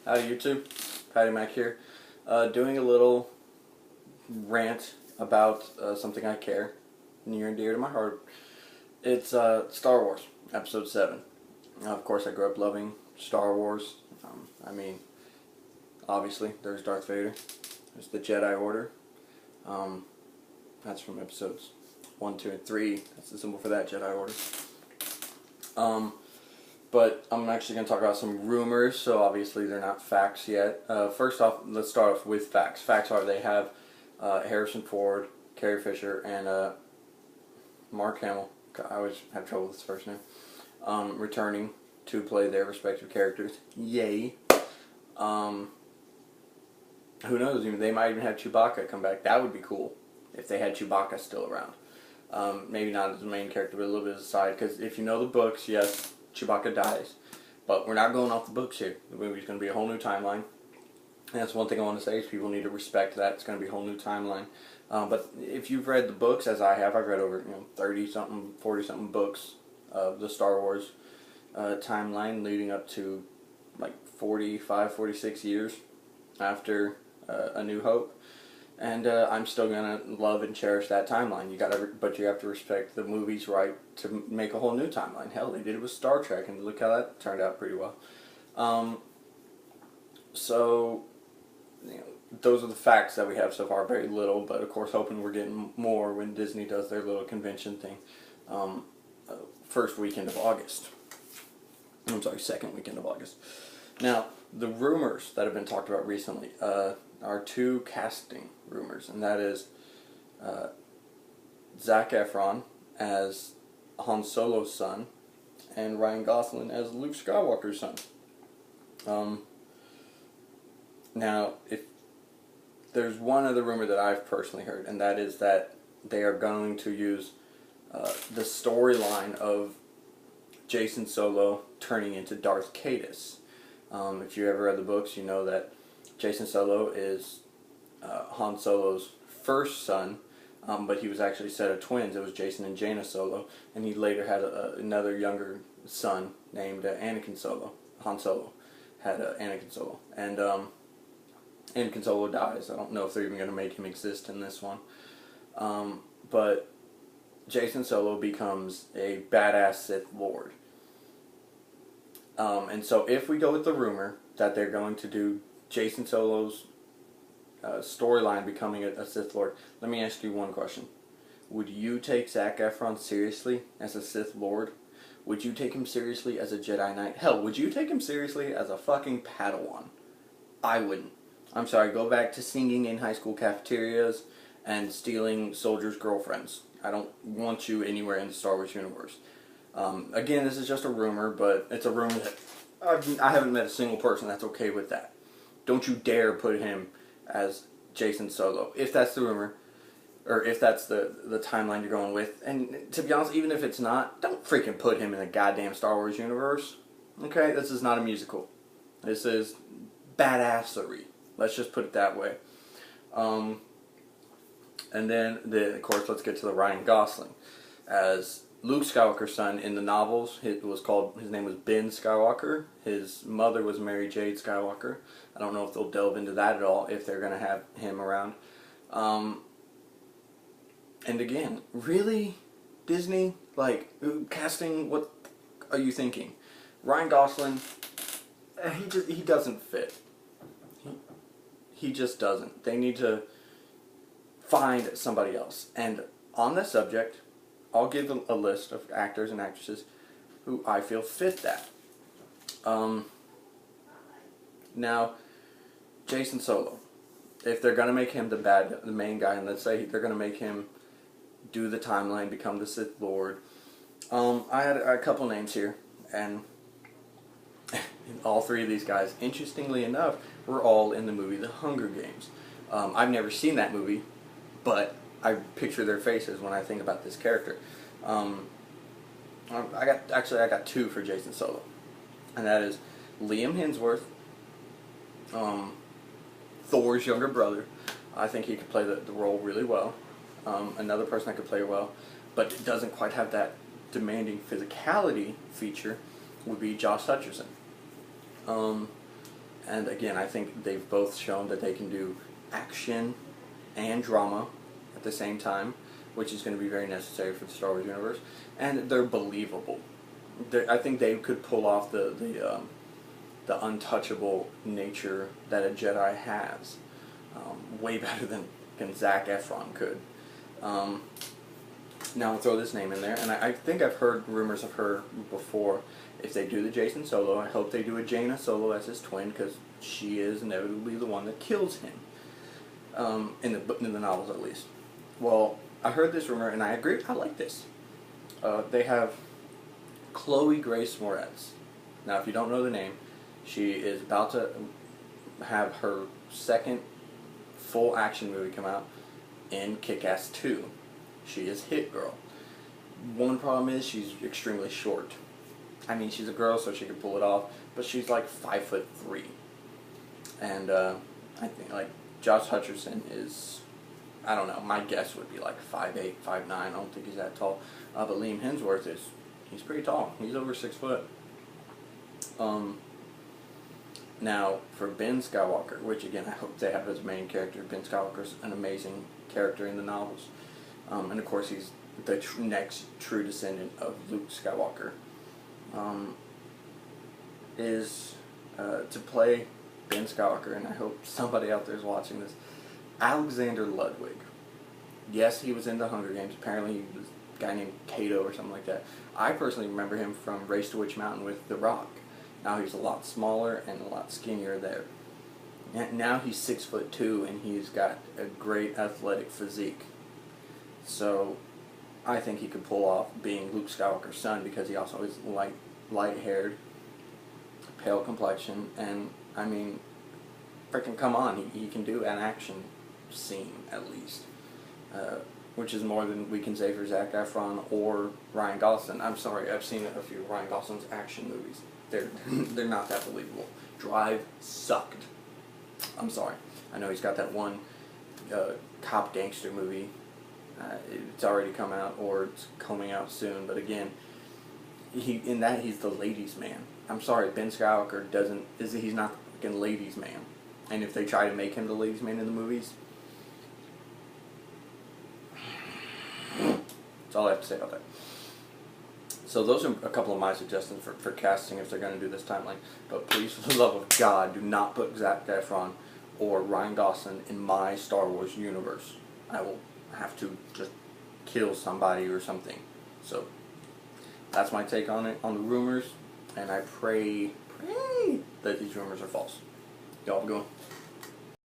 Howdy YouTube, Patty Mac here, doing a little rant about something I care near and dear to my heart. It's Star Wars, Episode 7. Of course, I grew up loving Star Wars. I mean, obviously, there's Darth Vader, there's the Jedi Order. That's from Episodes 1, 2, and 3. That's the symbol for that, Jedi Order. But I'm actually going to talk about some rumors, so obviously they're not facts yet. First off, let's start off with facts. Facts are they have Harrison Ford, Carrie Fisher, and Mark Hamill, I always have trouble with his first name, returning to play their respective characters. Yay. Who knows, they might even have Chewbacca come back. That would be cool if they had Chewbacca still around. Maybe not as the main character, but a little bit as a side, because if you know the books, yes, Chewbacca dies. But we're not going off the books here. The movie's going to be a whole new timeline. And that's one thing I want to say is people need to respect that. It's going to be a whole new timeline. But if you've read the books, as I have, I've read over 30-something, 40-something books of the Star Wars timeline leading up to like 45, 46 years after A New Hope. And I'm still gonna love and cherish that timeline. But you have to respect the movie's right to make a whole new timeline. Hell, they did it with Star Trek, and look how that turned out pretty well. So, those are the facts that we have so far. Very little, but of course, hoping we're getting more when Disney does their little convention thing. First weekend of August. I'm sorry, second weekend of August. Now, the rumors that have been talked about recently are two casting rumors, and that is Zac Efron as Han Solo's son and Ryan Gosling as Luke Skywalker's son. Now, if there's one other rumor that I've personally heard, and that is that they are going to use the storyline of Jason Solo turning into Darth Caedus. If you ever read the books, you know that Jason Solo is Han Solo's first son, but he was actually a set of twins. It was Jason and Jaina Solo, and he later had another younger son named Anakin Solo. Han Solo had Anakin Solo, and Anakin Solo dies. I don't know if they're even going to make him exist in this one, but Jason Solo becomes a badass Sith Lord. And so if we go with the rumor that they're going to do Jason Solo's storyline becoming a Sith Lord, let me ask you one question. Would you take Zac Efron seriously as a Sith Lord? Would you take him seriously as a Jedi Knight? Hell, would you take him seriously as a fucking Padawan? I wouldn't. I'm sorry, go back to singing in high school cafeterias and stealing soldiers' girlfriends. I don't want you anywhere in the Star Wars universe. Again, this is just a rumor, but it's a rumor that I haven't met a single person that's okay with that. Don't you dare put him as Jason Solo, if that's the rumor, or if that's the timeline you're going with. And to be honest, even if it's not, don't freaking put him in the goddamn Star Wars universe. Okay, this is not a musical. This is badassery. Let's just put it that way. And then, of course, let's get to the Ryan Gosling as Luke Skywalker's son. In the novels, his name was Ben Skywalker. His mother was Mary Jade Skywalker. I don't know if they'll delve into that at all, if they're going to have him around. And again, really? Disney? Like, casting, what are you thinking? Ryan Gosling, he doesn't fit. He just doesn't. They need to find somebody else. And on this subject, I'll give a list of actors and actresses who I feel fit that. Now, Jason Solo. If they're going to make him the main guy, and let's say they're going to make him do the timeline, become the Sith Lord, I had a couple names here, and all three of these guys, interestingly enough, were all in the movie The Hunger Games. I've never seen that movie, but I picture their faces when I think about this character. I got two for Jason Solo, and that is Liam Hemsworth, Thor's younger brother. I think he could play the role really well. Another person that could play it well, but doesn't quite have that demanding physicality feature would be Josh Hutcherson. And again, I think they've both shown that they can do action and drama at the same time, which is going to be very necessary for the Star Wars universe. And they're believable. I think they could pull off the untouchable nature that a Jedi has way better than Zac Efron could. Now I'll throw this name in there, and I think I've heard rumors of her before. If they do the Jason Solo, I hope they do a Jaina Solo as his twin, because she is inevitably the one that kills him, in the novels at least. Well, I heard this rumor, and I agree. I like this. They have Chloe Grace Moretz. Now, if you don't know the name, she is about to have her second full action movie come out in Kick-Ass 2. She is Hit Girl. One problem is she's extremely short. I mean, she's a girl, so she can pull it off, but she's like 5'3". And I think like Josh Hutcherson is, I don't know, my guess would be like 5'8", 5'9". I don't think he's that tall. But Liam Hemsworth he's pretty tall. He's over 6 foot. Now, for Ben Skywalker, which again I hope they have as main character, Ben Skywalker's an amazing character in the novels. And of course he's the next true descendant of Luke Skywalker. Is to play Ben Skywalker, and I hope somebody out there is watching this, Alexander Ludwig. Yes, he was in the Hunger Games. Apparently he was a guy named Kato or something like that. I personally remember him from Race to Witch Mountain with The Rock. Now he's a lot smaller and a lot skinnier there. Now he's 6'2", and he's got a great athletic physique. So I think he could pull off being Luke Skywalker's son, because he also is light-haired, pale complexion, and I mean, freaking come on, he can do an action scene at least, which is more than we can say for Zac Efron or Ryan Gosling. I'm sorry, I've seen a few of Ryan Gosling's action movies. They're not that believable. Drive sucked. I'm sorry. I know he's got that one cop gangster movie. It's already come out, or it's coming out soon. But again, he's the ladies' man. I'm sorry, Ben Skywalker he's not the fucking ladies' man. And if they try to make him the ladies' man in the movies, that's all I have to say about that. So those are a couple of my suggestions for casting if they're going to do this timeline. But please, for the love of God, do not put Zac Efron or Ryan Gosling in my Star Wars universe. I will have to just kill somebody or something. So that's my take on it, on the rumors, and I pray that these rumors are false. Y'all have a good one.